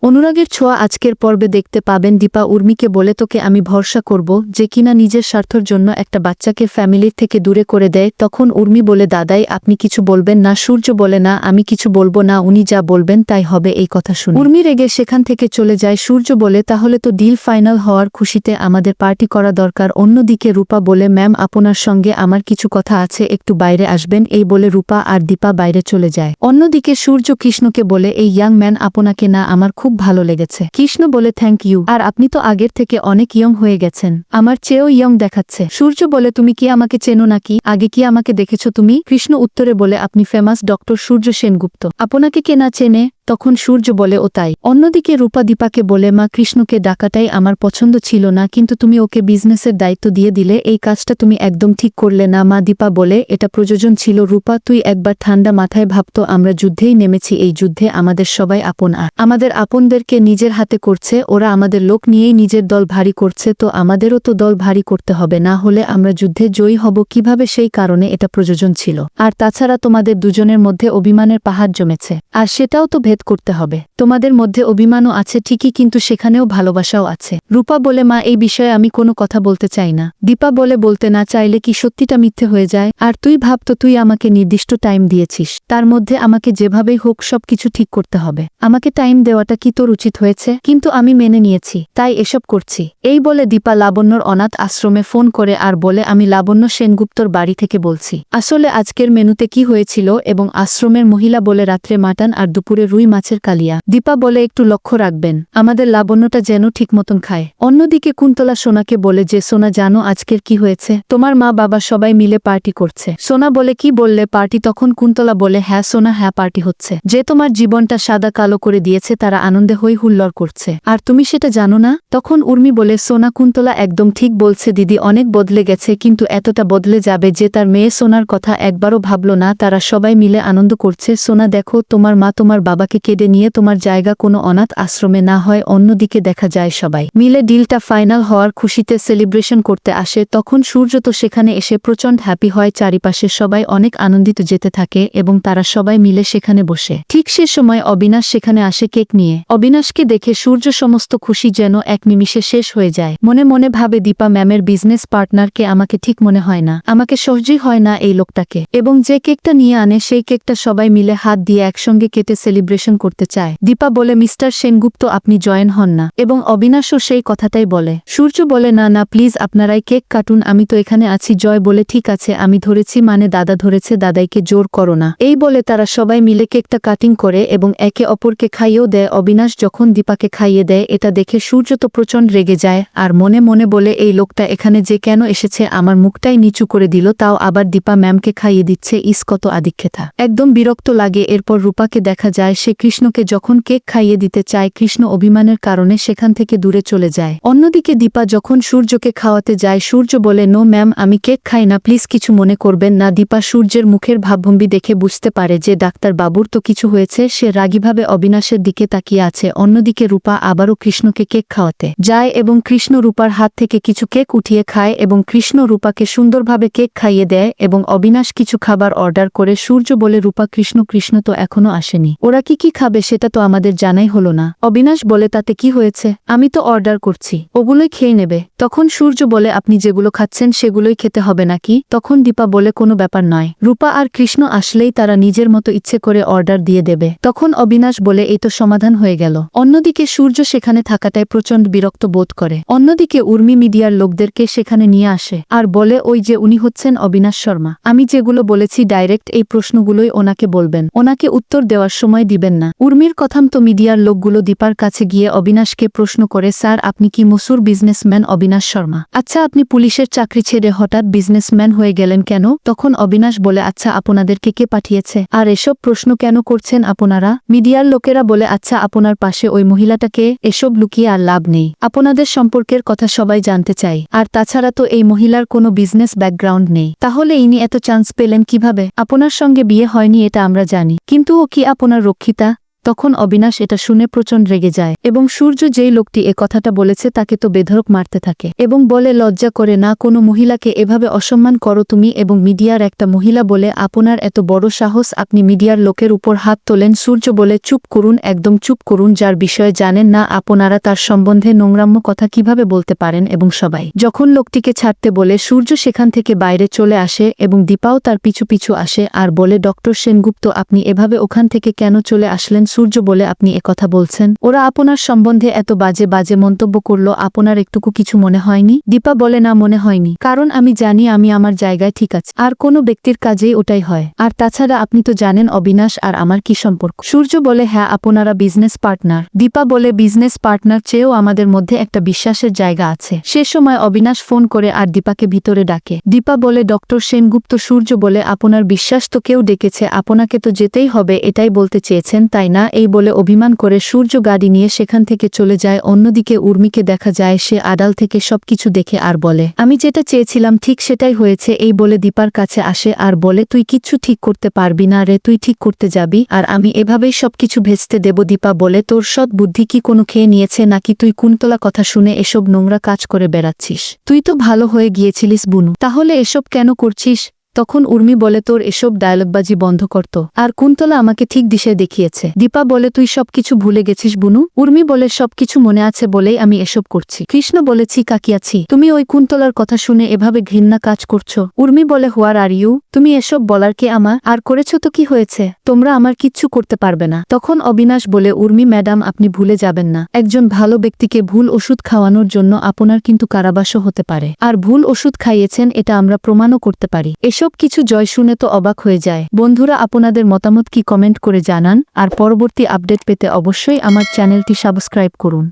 অনুরাগের ছোঁয়া আজকের পর্বে দেখতে পাবেন দীপা উর্মিকে বলে তোকে আমি ভরসা করব, যে কিনা নিজের স্বার্থের জন্য একটা বাচ্চাকে ফ্যামিলির থেকে দূরে করে দেয়। তখন উর্মি বলে দাদাই আপনি কিছু বলবেন না। সূর্য বলে না আমি কিছু বলবো না, উনি যা বলবেন তাই হবে। এই কথা শুনে উর্মি রেগে সেখান থেকে চলে যায়। সূর্য বলে তাহলে তো ডিল ফাইনাল হওয়ার খুশিতে আমাদের পার্টি করা দরকার। অন্যদিকে রূপা বলে ম্যাম আপনার সঙ্গে আমার কিছু কথা আছে, একটু বাইরে আসবেন। এই বলে রূপা আর দীপা বাইরে চলে যায়। অন্যদিকে সূর্য কৃষ্ণকে বলে এই ইয়াং ম্যান আপনাকে না আমার খুব ভালো লেগেছে। কৃষ্ণ বলে থ্যাংক ইউ, আর আপনি তো আগের থেকে অনেক ইয়ং হয়ে গেছেন, আমার চেয়েও ইয়ং দেখাচ্ছে। সূর্য বলে তুমি কি আমাকে চেনো নাকি, আগে কি আমাকে দেখেছ তুমি? কৃষ্ণ উত্তরে বলে আপনি ফেমাস ডক্টর সূর্য সেনগুপ্ত, আপনাকে কে না চেনে। তখন সূর্য বলে ও তাই। অন্যদিকে রূপা দীপাকে বলে মা কৃষ্ণকে ডাকাটাই আমার পছন্দ ছিল না, কিন্তু তুমি ওকে বিজনেসের দায়িত্ব দিয়ে দিলে, এই কাজটা তুমি একদম ঠিক করলে না মা। দীপা বলে এটা প্রয়োজন ছিল রূপা, তুই একবার ঠান্ডা মাথায় ভাবতো, আমরা যুদ্ধেই নেমেছি, এই যুদ্ধে আমাদের সবাই আপন, আর আমাদের আপনদেরকে নিজের হাতে করছে ওরা, আমাদের লোক নিয়েই নিজের দল ভারী করছে, তো আমাদেরও তো দল ভারী করতে হবে, না হলে আমরা যুদ্ধে জয়ী হব কিভাবে? সেই কারণে এটা প্রয়োজন ছিল। আর তাছাড়া তোমাদের দুজনের মধ্যে অভিমানের পাহাড় জমেছে, আর সেটাও তো ভেদ করতে হবে। তোমাদের মধ্যে অভিমানও আছে ঠিকই, কিন্তু সেখানেও ভালোবাসাও আছে। রূপা বলে মা এই বিষয়ে আমি কোনো কথা বলতে চাই না। দীপা বলে বলতে না চাইলে কি সত্যিটা মিথ্যে হয়ে যায়? আর তুই ভাবতো তুই আমাকে নির্দিষ্ট টাইম দিয়েছিস, তার মধ্যে আমাকে যেভাবেই হোক সবকিছু ঠিক করতে হবে, আমাকে টাইম দেওয়াটা কি তোর উচিত হয়েছে? কিন্তু আমি মেনে নিয়েছি, তাই এসব করছি। এই বলে দীপা লাবণ্যর অনাথ আশ্রমে ফোন করে আর বলে আমি লাবণ্য সেনগুপ্তর বাড়ি থেকে বলছি। আসলে আজকের মেনুতে কি হয়েছিল, এবং আশ্রমের মহিলা বলে রাত্রে মাটন আর দুপুরে রুই মাছের কালিয়া। দীপা বলে একটু লক্ষ্য রাখবেন, আমাদের লাবণ্যটা যেন ঠিক মতন খায়। অন্যদিকে কুন্তলা সোনাকে বলে যে সোনা জানো আজকের কি হয়েছে? তোমার মা বাবা সবাই মিলে পার্টি করছে। সোনা বলে কি বললে পার্টি? তখন কুন্তলা বলে হ্যাঁ সোনা, হ্যাঁ পার্টি হচ্ছে, যে তোমার জীবনটা সাদা কালো করে দিয়েছে তারা আনন্দে হই হুল্লোড় করছে, আর তুমি সেটা জানো না? তখন উর্মি বলে সোনা কুন্তলা একদম ঠিক বলছে দিদি, অনেক বদলে গেছে, কিন্তু এতটা বদলে যাবে যে তার মেয়ে সোনার কথা একবারও ভাবলো না, তারা সবাই মিলে আনন্দ করছে। সোনা দেখো তোমার মা তোমার বাবাকে কেড়ে নিয়ে তোমার জায়গা কোনো অনাথ আশ্রমে না হয়। অন্যদিকে দেখা যায় সবাই মিলে ডিলটা ফাইনাল হওয়ার খুশিতে সেলিব্রেশন করতে আসে। তখন সূর্য তো সেখানে এসে প্রচণ্ড হ্যাপি হয়, চারিপাশে সবাই অনেক আনন্দিত যেতে থাকে এবং তারা সবাই মিলে সেখানে বসে। ঠিক সে সময় অবিনাশ সেখানে আসে কেক নিয়ে। অবিনাশকে দেখে সূর্য সমস্ত খুশি যেন এক নিমিষে শেষ হয়ে যায়। মনে মনে ভাবে দীপা ম্যামের বিজনেস পার্টনারকে আমাকে ঠিক মনে হয় না, আমাকে সহজই হয় না এই লোকটাকে। এবং যে কেকটা নিয়ে আনে সেই কেকটা সবাই মিলে হাত দিয়ে একসঙ্গে কেটে সেলিব্রেশন করতে চায়। দীপা বলে মিস্টার সেনগুপ্ত আপনি জয়েন হন না, এবং অবিনাশও সেই কথাটাই বলে। সূর্য বলে না না প্লিজ আপনারাই কেক কাটুন, আমি তো এখানে আছি। জয় বলে ঠিক আছে আমি ধরেছি, মানে দাদা ধরেছে, দাদাইকে জোর করো না। এই বলে তারা সবাই মিলে কেকটা কাটিং করে এবং একে অপরকে খাইয়েও দেয়। অবিনাশ যখন দীপাকে খাইয়ে দেয় এটা দেখে সূর্য তো প্রচণ্ড রেগে যায়, আর মনে মনে বলে এই লোকটা এখানে যে কেন এসেছে, আমার মুখটাই নিচু করে দিল, তাও আবার দীপা ম্যামকে খাইয়ে দিচ্ছে, ইস কত আদিক্ষেতা। একদম বিরক্ত লাগে। এরপর রূপাকে দেখা যায় সে কৃষ্ণকে যখন কেক খাইয়ে দিতে চায়, কৃষ্ণ অভিমানের কারণে সেখান থেকে দূরে চলে যায়। অন্যদিকে দীপা যখন সূর্যকে খাওয়াতে যায়, সূর্য বলে নো ম্যাম আমি কেক খাই না, প্লিজ কিছু মনে করবেন না। দীপা সূর্যের মুখের ভাবভঙ্গি দেখে বুঝতে পারে যে ডাক্তার বাবুর তো কিছু হয়েছে, সে রাগীভাবে অবিনাশের দিকে তাকিয়ে আছে। অন্যদিকে রূপা আবারও কৃষ্ণকে কেক খাওয়াতে যায় এবং কৃষ্ণ রূপার হাত থেকে কিছু কেক উঠিয়ে খায় এবং কৃষ্ণ রূপাকে সুন্দরভাবে কেক খাইয়ে দেয় এবং অবিনাশ কিছু খাবার অর্ডার করে। সূর্য বলে রূপা কৃষ্ণ তো এখনো আসেনি, ওরা কি খাবে সেটা তো আমাদের জানাই হলো না। অবিনাশ বলে তাতে কি হয়েছে, আমি তো অর্ডার করছি, ওগুলোই খেয়ে নেবে। তখন সূর্য বলে আপনি যেগুলো খাচ্ছেন সেগুলোই খেতে হবে নাকি? তখন দীপা বলে কোনো ব্যাপার নয়, রূপা আর কৃষ্ণ আসলেই তারা নিজের মতো ইচ্ছে করে অর্ডার দিয়ে দেবে। তখন অবিনাশ বলে এই তো সমাধান হয়ে গেল। অন্যদিকে সূর্য সেখানে থাকাটায় প্রচণ্ড বিরক্ত বোধ করে। অন্যদিকে উর্মি মিডিয়ার লোকদেরকে সেখানে নিয়ে আসে আর বলে ওই যে উনি হচ্ছেন অবিনাশ শর্মা, আমি যেগুলো বলেছি ডাইরেক্ট এই প্রশ্নগুলোই ওনাকে বলবেন, ওনাকে উত্তর দেওয়ার সময় দিবেন না। উর্মির কথাম তো মিডিয়ার লোকগুলো দীপার কাছে গিয়ে অবিনাশকে প্রশ্ন করে স্যার আপনি কি মসুর বিজনেসম্যান অবিনাশ শর্মা? আচ্ছা আপনি পুলিশের চাকরি ছেড়ে হঠাৎ বিজনেসম্যান হয়ে গেলেন কেন? তখন অবিনাশ বলে আচ্ছা আপনাদেরকে কে পাঠিয়েছে, আর এসব প্রশ্ন কেন করছেন আপনারা? মিডিয়ার লোকেরা বলে আচ্ছা আপনার পাশে ওই মহিলাটাকে, এসব লুকিয়ে আর লাভ নেই, আপনাদের সম্পর্কের কথা সবাই জানতে চাই, আর তাছাড়া তো এই মহিলার কোনো বিজনেস ব্যাকগ্রাউন্ড নেই, তাহলে ইনি এত চান্স পেলেন কিভাবে? আপনার সঙ্গে বিয়ে হয়নি এটা আমরা জানি, কিন্তু ও কি আপনার রক্ষিতা? তখন অবিনাশ এটা শুনে প্রচণ্ড রেগে যায় এবং সূর্য যেই লোকটি এ কথাটা বলেছে তাকে তো বেধড়ক মারতে থাকে এবং বলে লজ্জা করে না কোনো মহিলাকে এভাবে অসম্মান করো তুমি এবং মিডিয়ার একটা মহিলা বলে আপনার এত বড় সাহস আপনি মিডিয়ার লোকের উপর হাত তোলেন। সূর্য বলে চুপ করুন, একদম চুপ করুন, যার বিষয়ে জানেন না আপনারা তার সম্বন্ধে নোংরাম্য কথা কিভাবে বলতে পারেন। এবং সবাই যখন লোকটিকে ছাড়তে বলে সূর্য সেখান থেকে বাইরে চলে আসে এবং দীপাও তার পিছু পিছু আসে আর বলে ডক্টর সেনগুপ্ত আপনি এভাবে ওখান থেকে কেন চলে আসলেন। সূর্য বলে আপনি একথা বলছেন, ওরা আপনার সম্বন্ধে এত বাজে বাজে মন্তব্য করলো, আপনার একটুকু কিছু মনে হয়নি। দীপা বলে না মনে হয়নি, কারণ আমি জানি আমি আমার জায়গায় ঠিক আছে, আর কোনো ব্যক্তির কাজেই ওটাই হয়, আর তাছাড়া আপনি তো জানেন অবিনাশ আর আমার কি সম্পর্ক। সূর্য বলে হ্যাঁ আপনারা বিজনেস পার্টনার। দীপা বলে বিজনেস পার্টনার চেয়েও আমাদের মধ্যে একটা বিশ্বাসের জায়গা আছে। সে সময় অবিনাশ ফোন করে আর দীপাকে ভিতরে ডাকে। দীপা বলে ডক্টর সেনগুপ্ত। সূর্য বলে আপনার বিশ্বাস তো কেউ ডেকেছে, আপনাকে তো যেতেই হবে, এটাই বলতে চেয়েছেন তাই না। এই বলে অভিমান করে সূর্য গাড়ি নিয়ে সেখান থেকে চলে যায়। অন্যদিকে উর্মিকে দেখা যায় সে আড়াল থেকে সবকিছু দেখে আর বলে আমি যেটা চেয়েছিলাম ঠিক সেটাই হয়েছে। এই বলে দীপার কাছে আসে আর বলে তুই কিচ্ছু ঠিক করতে পারবি না রে, তুই ঠিক করতে যাবি আর আমি এভাবেই সবকিছু ভেস্তে দেব। দীপা বলে তোর সৎ বুদ্ধি কি কোনো খেয়ে নিয়েছে নাকি, তুই কুন্তলা কথা শুনে এসব নোংরা কাজ করে বেড়াচ্ছিস, তুই তো ভালো হয়ে গিয়েছিলিস বুনু, তাহলে এসব কেন করছিস। তখন উর্মি বলে তোর এসব ডায়লগবাজি বন্ধ করত, আর কুন্তলা আমাকে ঠিক দিশে দেখিয়েছে। দীপা বলে তুই সবকিছু ভুলে গেছিস বুনু। উর্মি বলে সবকিছু মনে আছে বলেই আমি এসব করছি। কৃষ্ণ বলেছি কাকিয়াছি, তুমি ওই কুন্তলার কথা শুনে এভাবে ঘৃণা কাজ করছো। উর্মি বলে হোয়ার আর ইউ, তুমি এসব বলার কে আমার, আর করেছো তো কি হয়েছে, তোমরা আমার কিচ্ছু করতে পারবে না। তখন অবিনাশ বলে উর্মি ম্যাডাম আপনি ভুলে যাবেন না, একজন ভালো ব্যক্তিকে ভুল ওষুধ খাওয়ানোর জন্য আপনার কিন্তু কারাবাসও হতে পারে, আর ভুল ওষুধ খাইয়েছেন এটা আমরা প্রমাণও করতে পারি। সব কিছু জয় শুনে তো অবাক হয়ে যায়। বন্ধুরা আপনাদের মতামত কি কমেন্ট করে জানান, আর পরবর্তী আপডেট পেতে অবশ্যই আমার চ্যানেলটি সাবস্ক্রাইব করুন।